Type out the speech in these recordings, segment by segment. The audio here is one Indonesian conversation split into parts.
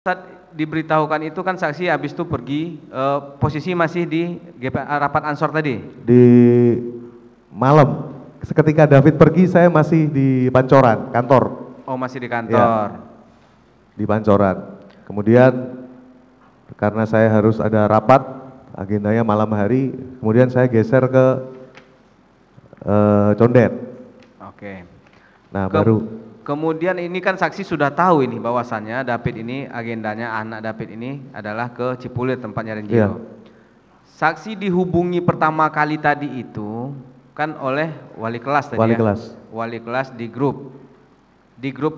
Saat diberitahukan itu kan saksi habis itu pergi, posisi masih di rapat Ansor tadi? Di malam, ketika David pergi saya masih di Pancoran, kantor. Oh, masih di kantor. Ya, di Pancoran. Kemudian karena saya harus ada rapat, agendanya malam hari, kemudian saya geser ke Condet. Oke. Nah, baru. Kemudian ini kan saksi sudah tahu ini bahwasannya David ini agendanya anak David ini adalah ke Cipulir tempatnya Renjiro. Iya. Saksi dihubungi pertama kali tadi itu kan oleh wali kelas tadi. Wali ya? kelas. Wali kelas di grup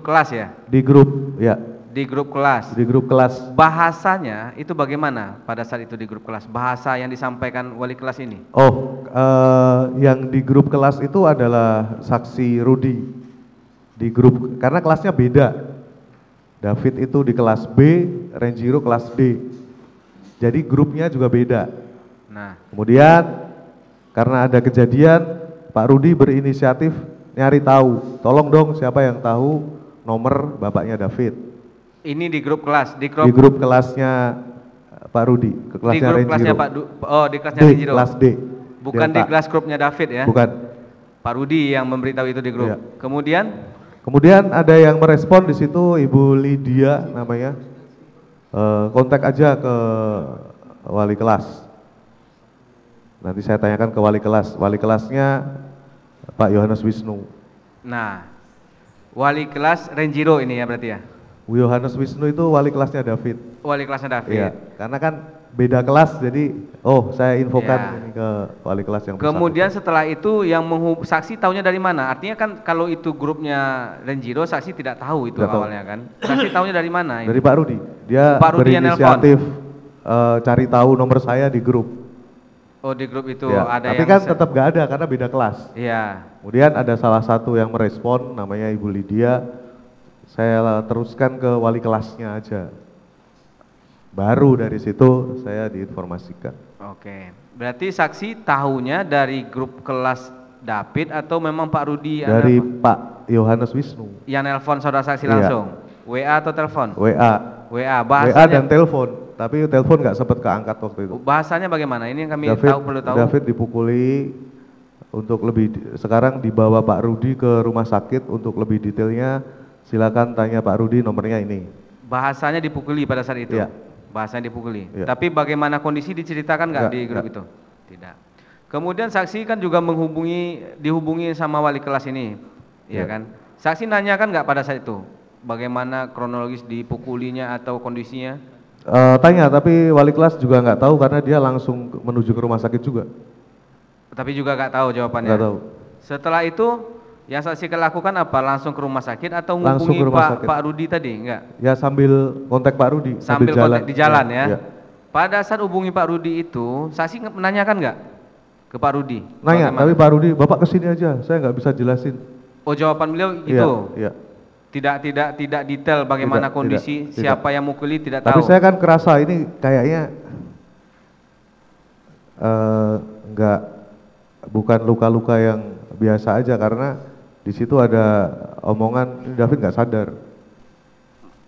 kelas ya? Di grup, ya. Di grup kelas. Di grup kelas. Bahasanya itu bagaimana pada saat itu di grup kelas? Bahasa yang disampaikan wali kelas ini? Oh, yang di grup kelas itu adalah saksi Rudi. Di grup, karena kelasnya beda. David itu di kelas B, Renjiro kelas D. Jadi grupnya juga beda. Nah, kemudian karena ada kejadian, Pak Rudi berinisiatif nyari tahu. Tolong dong siapa yang tahu nomor bapaknya David. Ini di grup kelas, di grup kelasnya Pak Rudi, ke kelasnya di grup Renjiro. Kelasnya Pak di kelasnya D, Renjiro. Kelas D. Bukan Delta. di kelas grupnya David ya? Bukan. Pak Rudi yang memberitahu itu di grup. Iya. Kemudian ada yang merespon di situ, Ibu Lydia namanya, kontak aja ke wali kelas. Nanti saya tanyakan ke wali kelas. Wali kelasnya Pak Yohanes Wisnu. Nah, wali kelas Renjiro ini ya berarti ya? Yohanes Wisnu itu wali kelasnya David. Wali kelasnya David. Iya, karena kan beda kelas, jadi saya infokan ini ke wali kelas yang kemudian setelah itu yang saksi tahunya dari mana? Artinya kan kalau itu grupnya Renjiro, saksi tidak tahu itu awalnya kan? Saksi tahunya dari mana? Dari Pak Rudi. Dia berinisiatif cari tahu nomor saya di grup. Oh, di grup itu ya, ada tapi yang kan tetap gak ada karena beda kelas. Iya. Kemudian ada salah satu yang merespon namanya Ibu Lydia. Saya teruskan ke wali kelasnya aja. Baru dari situ saya diinformasikan. Oke, berarti saksi tahunya dari grup kelas David atau memang Pak Rudi? Dari Pak Yohanes Wisnu. Yang nelpon saudara saksi langsung? WA atau telepon? WA. Bahasanya, WA dan telepon, tapi telepon nggak sempat keangkat waktu itu. Bahasanya bagaimana? Ini yang kami perlu tahu. David dipukuli, untuk sekarang dibawa Pak Rudi ke rumah sakit. Untuk lebih detailnya silakan tanya Pak Rudi, nomornya ini. Bahasanya dipukuli pada saat itu? Iya. Bahasanya dipukuli. Ya. Tapi bagaimana kondisi diceritakan nggak di grup itu? Tidak. Kemudian saksi kan juga dihubungi sama wali kelas ini, ya kan? Saksi nanyakan nggak pada saat itu, bagaimana kronologis dipukulinya atau kondisinya? Tanya, tapi wali kelas juga nggak tahu karena dia langsung menuju ke rumah sakit juga. Tapi juga nggak tahu jawabannya. Nggak tahu. Setelah itu yang saksi lakukan apa? Langsung ke rumah sakit atau menghubungi Pak Rudi tadi? Enggak? Ya, sambil kontak Pak Rudi. Sambil kontak di jalan ya? Pada saat hubungi Pak Rudi itu, saksi menanyakan nggak ke Pak Rudi? Nanya, tapi Pak Rudi, Bapak kesini aja, saya nggak bisa jelasin. Oh, jawaban beliau itu? Iya. Tidak detail bagaimana kondisi, siapa yang mukuli, tidak tahu. Tapi saya kan kerasa ini kayaknya bukan luka-luka yang biasa aja, karena di situ ada omongan David nggak sadar.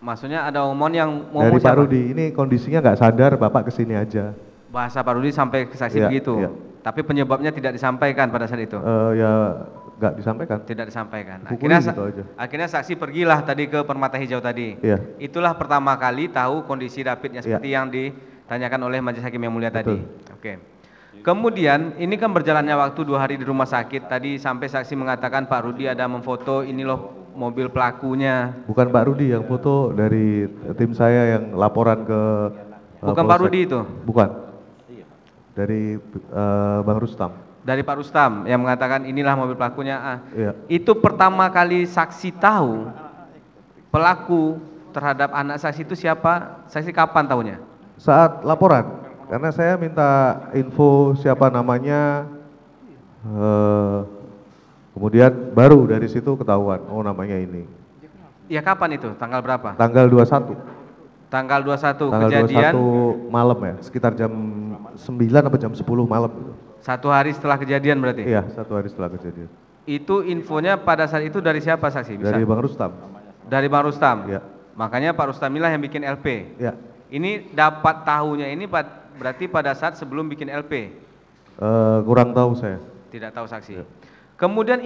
Maksudnya ada omongan yang ngomong dari Pak Rudi, ini kondisinya nggak sadar, Bapak kesini aja. Bahasa Pak Rudi sampai ke saksi begitu. Iya. Tapi penyebabnya tidak disampaikan pada saat itu. Ya nggak disampaikan. Tidak disampaikan. Gitu akhirnya saksi pergilah tadi ke Permata Hijau tadi. Iya. Itulah pertama kali tahu kondisi Davidnya seperti yang ditanyakan oleh Majelis Hakim yang mulia tadi. Oke. Kemudian ini kan berjalannya waktu 2 hari di rumah sakit tadi, sampai saksi mengatakan Pak Rudi ada memfoto ini loh mobil pelakunya. Bukan Pak Rudi yang foto, dari tim saya yang laporan ke bukan Pak Rudi itu? Bukan. Dari Bang Rustam. Dari Pak Rustam yang mengatakan inilah mobil pelakunya. Iya. Itu pertama kali saksi tahu pelaku terhadap anak saksi itu siapa? Saksi kapan tahunya? Saat laporan. Karena saya minta info siapa namanya, kemudian baru dari situ ketahuan, oh namanya ini. Ya, kapan itu? Tanggal berapa? Tanggal 21. Tanggal 21 Tanggal kejadian? 21 malam ya, sekitar jam 9 atau jam 10 malam gitu. 1 hari setelah kejadian berarti? Iya, 1 hari setelah kejadian. Itu infonya pada saat itu dari siapa saksi? Dari Bang Rustam. Dari Bang Rustam? Iya. Makanya Pak Rustamilah yang bikin LP. Ya. Ini dapat tahunya ini berarti pada saat sebelum bikin LP. Kurang tahu saya. Tidak tahu saksi. Ya. Kemudian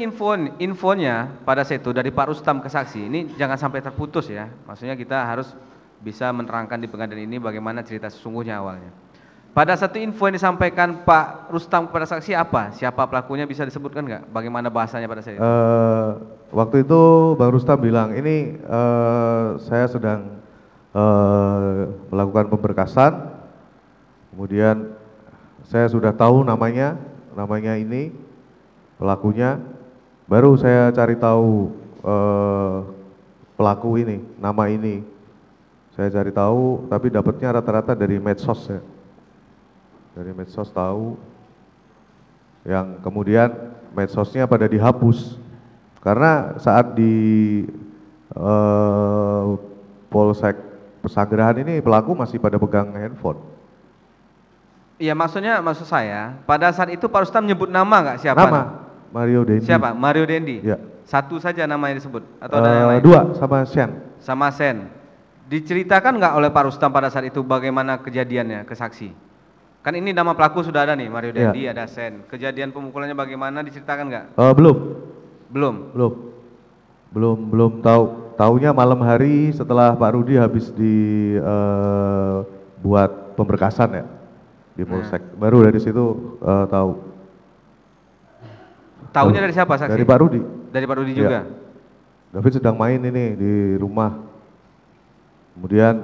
infonya pada saat itu dari Pak Rustam ke saksi ini jangan sampai terputus ya. Maksudnya kita harus bisa menerangkan di pengadilan ini bagaimana cerita sesungguhnya awalnya. Pada satu info yang disampaikan Pak Rustam kepada saksi apa? Siapa pelakunya bisa disebutkan nggak? Bagaimana bahasanya pada saat itu? Waktu itu Bang Rustam bilang, ini saya sedang melakukan pemberkasan, kemudian saya sudah tahu namanya ini, pelakunya, baru saya cari tahu pelaku ini, nama ini. Saya cari tahu, tapi dapatnya rata-rata dari medsos ya. Dari medsos tahu, yang kemudian medsosnya pada dihapus. Karena saat di Polsek Pesanggerahan ini pelaku masih pada pegang handphone. Iya, maksud saya, pada saat itu Pak Rustam nyebut nama nggak siapa? Nama, Mario Dendi. Siapa? Mario Dendi? Ya. Satu saja nama yang disebut? Atau ada yang lain? Dua, sama Sen. Sama Sen. Diceritakan nggak oleh Pak Rustam pada saat itu bagaimana kejadiannya ke saksi? Kan ini nama pelaku sudah ada nih, Mario Dendi, ada Sen. Kejadian pemukulannya bagaimana diceritakan nggak? Belum tahu. Taunya malam hari setelah Pak Rudi habis buat pemberkasan ya di Polsek. Baru dari situ tahu. Tahunya dari siapa saksi? Dari Pak Rudi. Dari Pak Rudi juga. David sedang main ini di rumah. Kemudian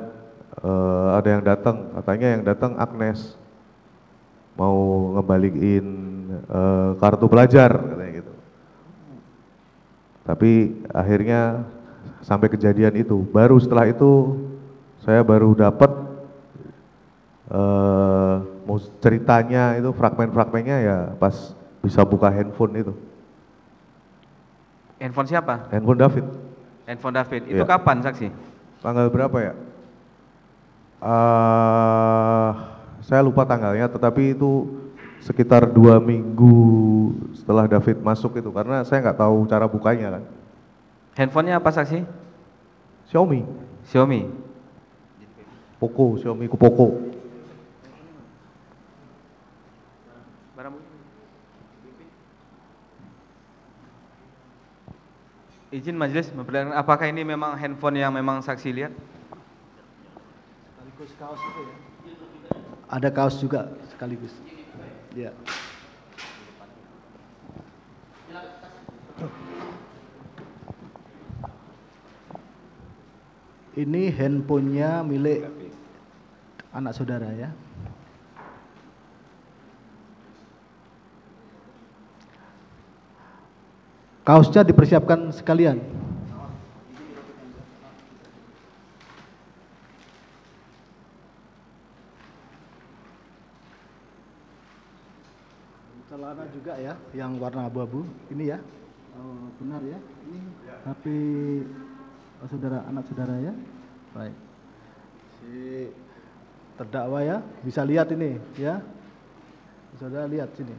ada yang datang, katanya yang datang Agnes. Mau ngebalikin kartu pelajar katanya gitu. Tapi akhirnya sampai kejadian itu, baru setelah itu saya baru dapat ceritanya itu, fragmen-fragmennya ya pas bisa buka handphone itu. Handphone siapa? Handphone David. Handphone David. Itu kapan saksi? Tanggal berapa ya? Saya lupa tanggalnya, tetapi itu sekitar 2 minggu setelah David masuk itu, karena saya nggak tahu cara bukanya kan. Handphonenya apa saksi? Xiaomi. Poco, Xiaomi Poco. Izin majelis memperlihatkan apakah ini memang handphone yang memang saksi lihat? Sekaligus kaos itu ya. Ada kaos juga sekaligus. Ya. Ini handphonenya milik anak saudara ya. Kaosnya dipersiapkan sekalian. Celana juga ya, yang warna abu-abu. Ini ya, benar ya. Ini HP anak saudara ya. Baik. Si terdakwa ya, bisa lihat ini ya. Saudara lihat sini,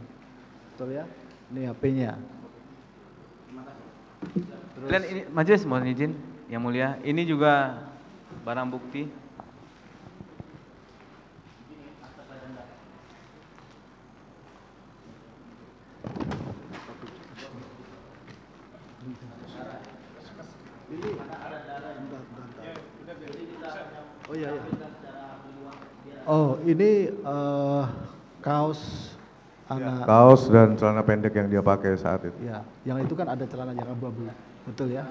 betul ya. Ini HP-nya. Dan ini majelis mohon izin yang mulia, ini juga barang bukti. Oh iya, iya. Oh ini kaos anak. Kaos dan celana pendek yang dia pakai saat itu. Ya, yang itu kan ada celana yang abu-abu, betul ya.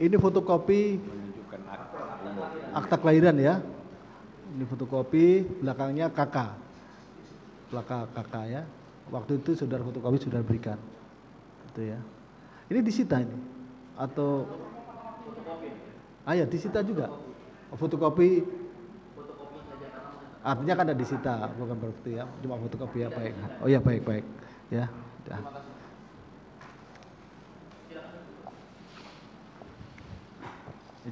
Ini fotokopi akta kelahiran ya. Ini fotokopi, belakangnya kakak, belakang kakak ya. Waktu itu saudara fotokopi sudah berikan, gitu ya. Ini disita ini atau? Ya disita juga. Fotokopi. Artinya kan ada disita, bukan berarti ya, cuma fotokopi ya, baik. Oh ya baik ya. Udah.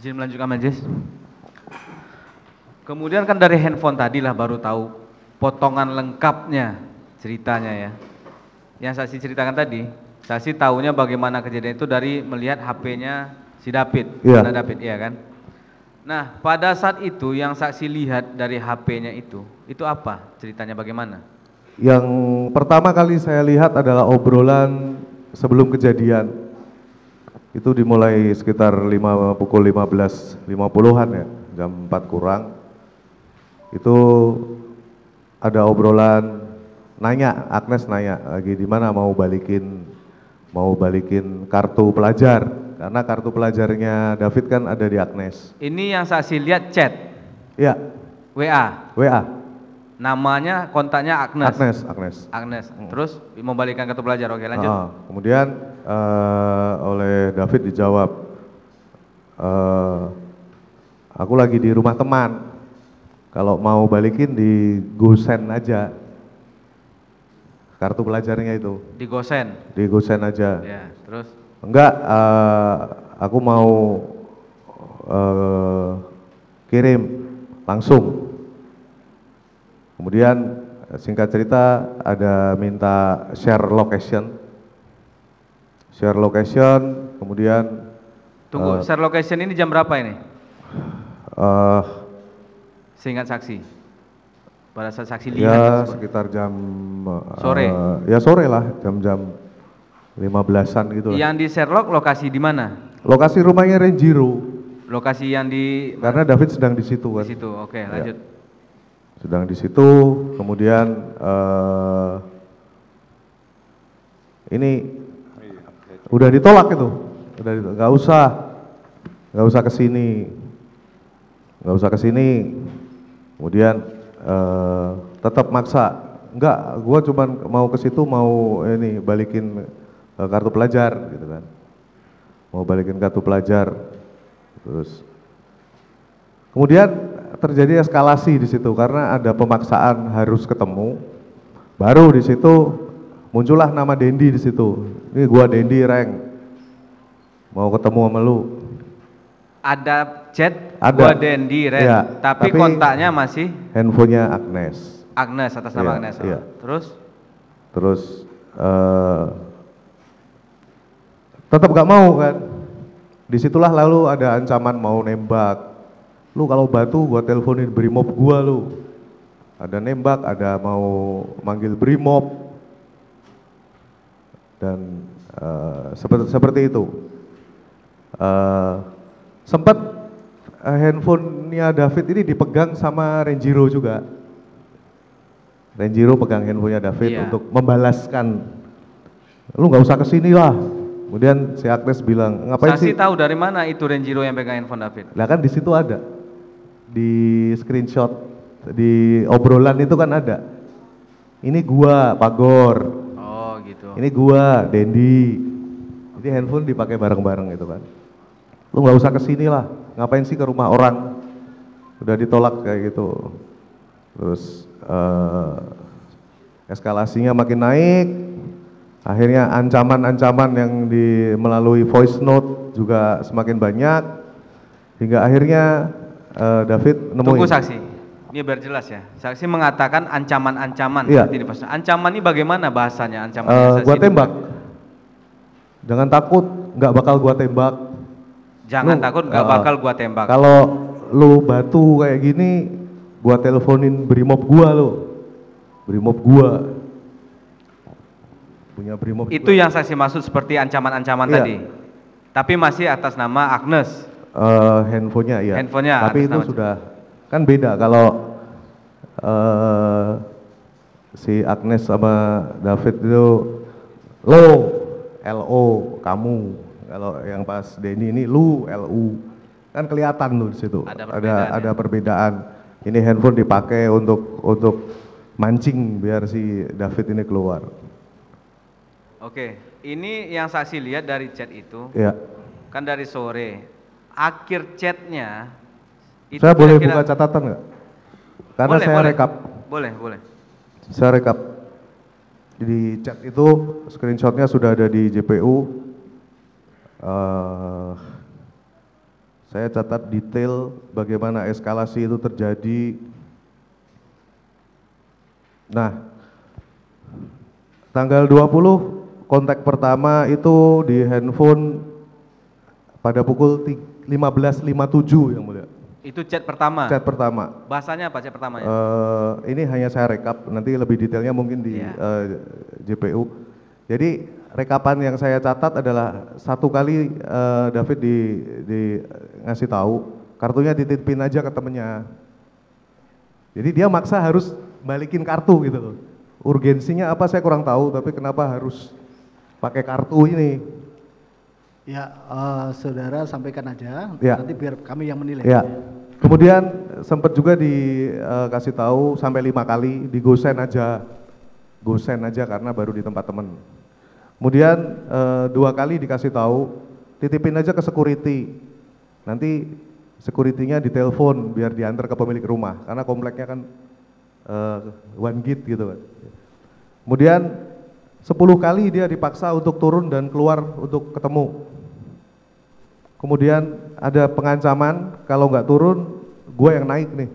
Izin melanjutkan majelis. Kemudian kan dari handphone tadi lah baru tahu potongan lengkapnya ceritanya ya. Yang saksi ceritakan tadi, saksi tahunya bagaimana kejadian itu dari melihat HP-nya Si David, Iya. anak David, iya kan? Nah, pada saat itu yang saksi lihat dari HP-nya itu apa? Ceritanya bagaimana? Yang pertama kali saya lihat adalah obrolan sebelum kejadian. Itu dimulai sekitar pukul 15.50-an ya, jam 4 kurang. Itu ada obrolan, Agnes nanya lagi di mana mau balikin kartu pelajar, karena kartu pelajarnya David kan ada di Agnes. Ini yang saksi lihat chat, Iya, WA, WA, namanya kontaknya Agnes. Agnes. Terus mau balikan kartu pelajar, oke lanjut. Kemudian oleh David dijawab, aku lagi di rumah teman, kalau mau balikin di GoSend aja kartu pelajarnya itu. Di GoSend. Di GoSend aja. Ya, terus Enggak, aku mau kirim langsung. Kemudian singkat cerita ada minta share location, kemudian tunggu, share location ini jam berapa ini? Seingat saksi, pada saat saksi lihat ya tersebut. sekitar jam Sore. Ya sore lah, jam 15-an gitu lah. Yang di Sherlock lokasi di mana? Lokasi rumahnya Renjiro, Lokasi yang di karena David sedang di situ kan. di situ. Oke, lanjut. Sedang di situ, kemudian ini udah ditolak itu, nggak usah kesini, kemudian tetap maksa, enggak, gua cuman mau ke situ, mau ini balikin kartu pelajar gitu kan, terus kemudian terjadi eskalasi di situ karena ada pemaksaan harus ketemu. Baru di situ muncullah nama Dendi di situ. Ini gua Dendi, Reng, mau ketemu sama lu. Ada chat Ada. gua Dendi, Ren, Iya, tapi kontaknya masih handphonenya Agnes. Agnes, atas nama Iya, Agnes. iya. Terus tetap gak mau kan. Disitulah lalu ada ancaman mau nembak. Lu kalau batu gua teleponin Brimob gua lu. Ada nembak, ada mau manggil Brimob. Dan seperti itu. Sempat handphonenya David ini dipegang sama Renjiro juga. Renjiro pegang handphonenya David Iya. untuk membalaskan. Lu nggak usah kesini lah. Kemudian si Agnes bilang, ngapain saksi sih? tahu dari mana itu Renjiro yang pegang handphone David? Lah kan di situ ada, di screenshot, di obrolan itu kan ada. Ini gua Pagor, Oh gitu. ini gua Dendi. Jadi handphone dipakai bareng-bareng itu kan. Lu nggak usah kesini lah, ngapain sih ke rumah orang? Udah ditolak kayak gitu. Terus eskalasinya makin naik. Akhirnya ancaman-ancaman yang melalui voice note juga semakin banyak. Hingga akhirnya David nemuin. Tunggu saksi, ini biar jelas ya. Saksi mengatakan ancaman-ancaman. Iya. Berarti di pasal. Ancaman ini bagaimana bahasanya? Ancaman yang saksi Gua tembak. dengar? Jangan takut, nggak bakal gua tembak. Jangan Lu, takut, nggak bakal gua tembak. Kalau lu batu kayak gini, gua teleponin Brimob gua lu. Brimob gua. Punya Brimob Itu juga. yang saksi maksud seperti ancaman-ancaman Iya. tadi. Tapi masih atas nama Agnes. Handphonenya ya. Handphonenya Tapi atas itu nama- sudah kan beda kalau si Agnes sama David itu LO kamu. Kalau yang pas Denny ini lu LU. Kan kelihatan tuh di situ. Ada perbedaan, Ada perbedaan. Ini handphone dipakai untuk mancing biar si David ini keluar. Oke, ini yang saksi lihat dari chat itu. Ya. Kan dari sore. Akhir chatnya. itu Saya boleh kira-kira- buka catatan nggak? Karena Boleh, saya boleh. rekap. Boleh. Saya rekap. Di chat itu screenshotnya sudah ada di JPU. Saya catat detail bagaimana eskalasi itu terjadi. Nah, tanggal 20 kontak pertama itu di handphone pada pukul 15.57 yang mulia. Itu chat pertama. Chat pertama. Bahasanya apa chat pertamanya? Ini hanya saya rekap, nanti lebih detailnya mungkin di JPU. Jadi rekapan yang saya catat adalah satu kali David di ngasih tahu kartunya dititipin aja ke temennya. Jadi dia maksa harus balikin kartu gitu loh. Urgensinya apa saya kurang tahu, tapi kenapa harus pakai kartu ini? Ya, saudara sampaikan aja, Ya. nanti biar kami yang menilai. Ya. Kemudian sempat juga dikasih tahu sampai 5 kali di gosen aja karena baru di tempat temen. Kemudian 2 kali dikasih tahu titipin aja ke security, nanti security-nya ditelepon biar diantar ke pemilik rumah karena kompleknya kan one gate gitu kan. Kemudian 10 kali dia dipaksa untuk turun dan keluar untuk ketemu. Kemudian ada pengancaman kalau nggak turun gue yang naik nih.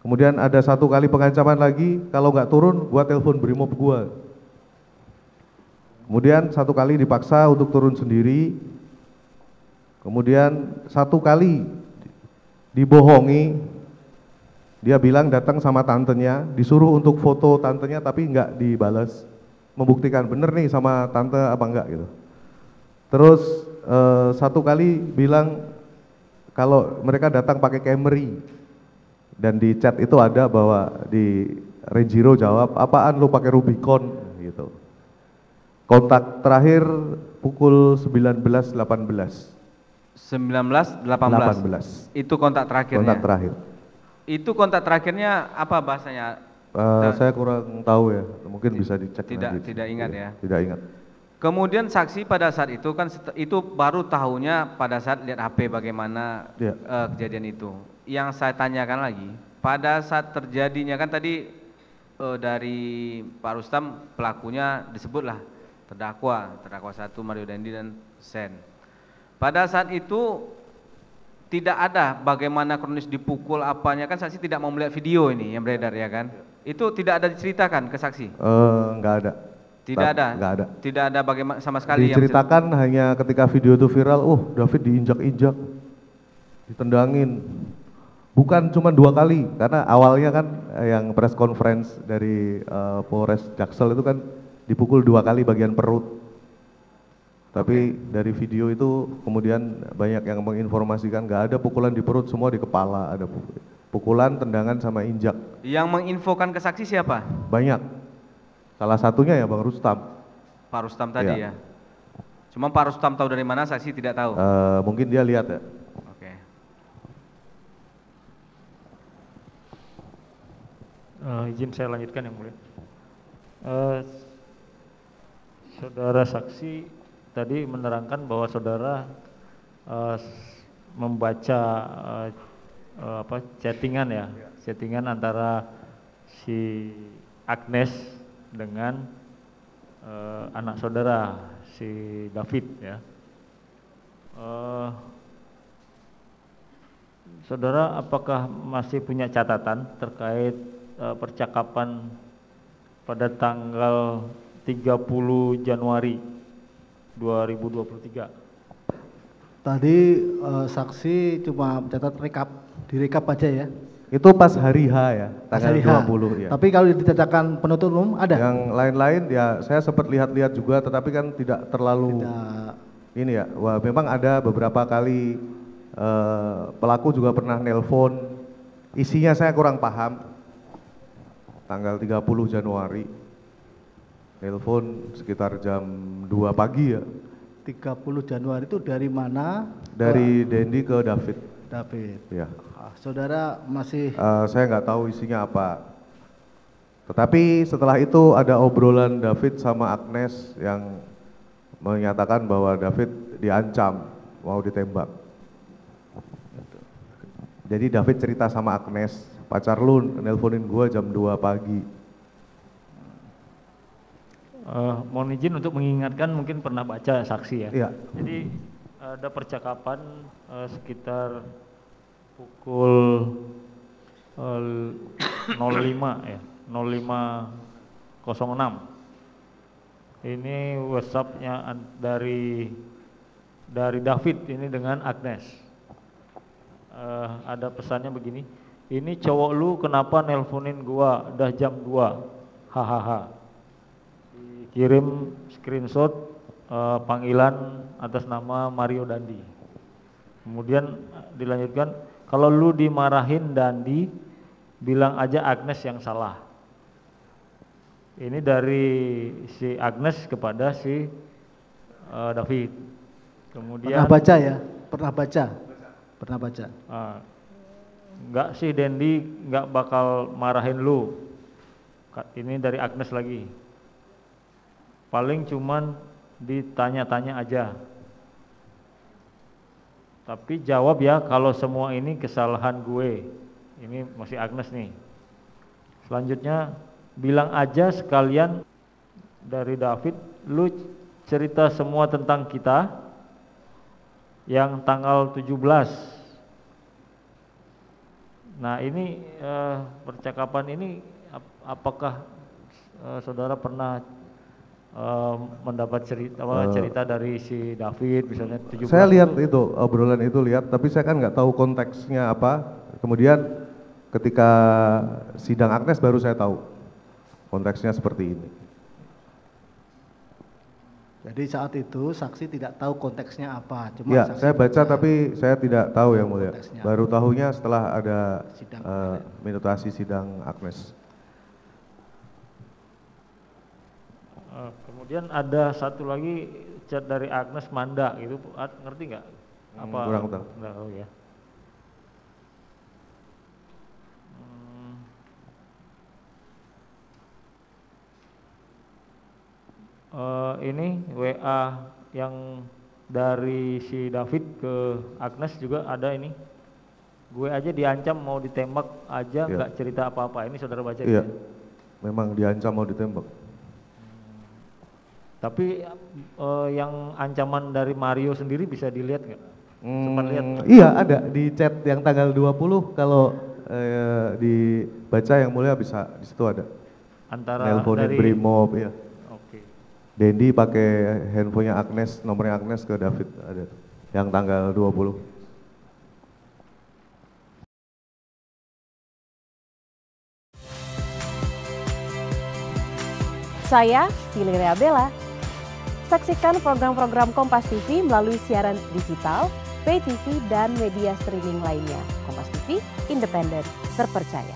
Kemudian ada 1 kali pengancaman lagi kalau nggak turun gue telepon brimob gue. Kemudian 1 kali dipaksa untuk turun sendiri. Kemudian 1 kali dibohongi, dia bilang datang sama tantenya, disuruh untuk foto tantenya tapi nggak dibalas, membuktikan bener nih sama tante apa enggak gitu. Terus 1 kali bilang kalau mereka datang pakai Camry, dan di chat itu ada bahwa di Renjiro jawab apaan lu pakai Rubicon gitu. Kontak terakhir pukul 19.18. 19.18. Itu kontak terakhirnya. Kontak terakhir. Itu kontak terakhirnya apa bahasanya? Saya kurang tahu ya, mungkin bisa dicek. Tidak ingat ya. Tidak ingat. Kemudian saksi pada saat itu kan itu baru tahunya pada saat lihat HP bagaimana kejadian itu. Yang saya tanyakan lagi, pada saat terjadinya kan tadi dari Pak Rustam pelakunya disebutlah terdakwa 1 Mario Dandi dan Sen. Pada saat itu tidak ada bagaimana kronis dipukul apanya, kan saksi tidak mau melihat video ini yang beredar ya kan? Itu tidak ada diceritakan ke saksi? Enggak ada. Tidak ada? Enggak ada. Tidak ada bagaimana sama sekali diceritakan hanya ketika video itu viral, David diinjak-injak, ditendangin. Bukan cuma 2 kali, karena awalnya kan yang press conference dari Polres Jaksel itu kan dipukul 2 kali bagian perut. Tapi dari video itu kemudian banyak yang menginformasikan nggak ada pukulan di perut, semua di kepala, ada pukulan, tendangan sama injak. Yang menginfokan ke saksi siapa? Banyak. Salah satunya ya Bang Rustam. Pak Rustam tadi ya. Cuma Pak Rustam tahu dari mana, saksi tidak tahu. Mungkin dia lihat ya. Oke. Izin saya lanjutkan yang mulia. Saudara saksi tadi menerangkan bahwa saudara membaca chattingan ya, chattingan antara si Agnes dengan anak saudara si David ya. Saudara apakah masih punya catatan terkait percakapan pada tanggal 30 Januari 2023? Tadi saksi cuma mencatat direkap aja ya. Itu pas hari H ya, tanggal 20 ya. Tapi kalau dicatatkan penuntut umum ada? Yang lain-lain ya saya sempat lihat-lihat juga, tetapi kan tidak terlalu ini ya. Wah, memang ada beberapa kali pelaku juga pernah nelpon, isinya saya kurang paham. Tanggal 30 Januari nelpon sekitar jam 2 pagi ya. 30 Januari itu dari mana? Dari Dendi ke David. David. Ya. Saudara masih saya nggak tahu isinya apa. Tetapi setelah itu ada obrolan David sama Agnes yang menyatakan bahwa David diancam mau ditembak. Jadi David cerita sama Agnes, pacar lu nelponin gua jam 2 pagi. Mohon izin untuk mengingatkan, mungkin pernah baca saksi ya. Iya. Jadi ada percakapan sekitar pukul 05 ya, 05.06. Ini WhatsApp-nya dari dari David ini dengan Agnes. Ada pesannya begini, ini cowok lu kenapa nelponin gua udah jam 2, hahaha. Dikirim screenshot panggilan atas nama Mario Dandi. Kemudian dilanjutkan, kalau lu dimarahin Dandi, bilang aja Agnes yang salah. Ini dari si Agnes kepada si David. Kemudian Pernah baca ya? Pernah baca? Pernah baca? Enggak sih Dendi, enggak bakal marahin lu. Ini dari Agnes lagi. Paling cuman ditanya-tanya aja. Tapi jawab ya kalau semua ini kesalahan gue. Ini masih Agnes nih. Selanjutnya bilang aja sekalian dari David, lu cerita semua tentang kita yang tanggal 17. Nah ini percakapan ini apakah saudara pernah mendapat cerita dari si David misalnya 17? Saya lihat itu, obrolan itu lihat, tapi saya kan nggak tahu konteksnya apa. Kemudian ketika sidang Agnes baru saya tahu konteksnya seperti ini. Jadi saat itu saksi tidak tahu konteksnya apa. Cuma Ya, saksi saya baca tapi saya tidak tahu yang mulia. konteksnya. Baru tahunya setelah ada Sidang minutasi sidang Agnes. Kemudian ada satu lagi chat dari Agnes Manda gitu, ngerti nggak? Apa? Kurang tahu. Nggak tahu ya. Ini WA yang dari si David ke Agnes juga ada ini. Gue aja diancam mau ditembak aja, nggak cerita apa-apa. Ini saudara baca? Iya, gitu? memang diancam mau ditembak. Tapi yang ancaman dari Mario sendiri bisa dilihat nggak? Sempat lihat? Iya, ada di chat yang tanggal 20 kalau dibaca yang mulia bisa di situ ada. Antara Nelponin dari Brimob, iya. Oke. Dendi pakai handphonenya Agnes, nomornya Agnes ke David ada yang tanggal 20. Saya Valeria Bella. Saksikan program-program Kompas TV melalui siaran digital, pay TV, dan media streaming lainnya. Kompas TV, independen, terpercaya.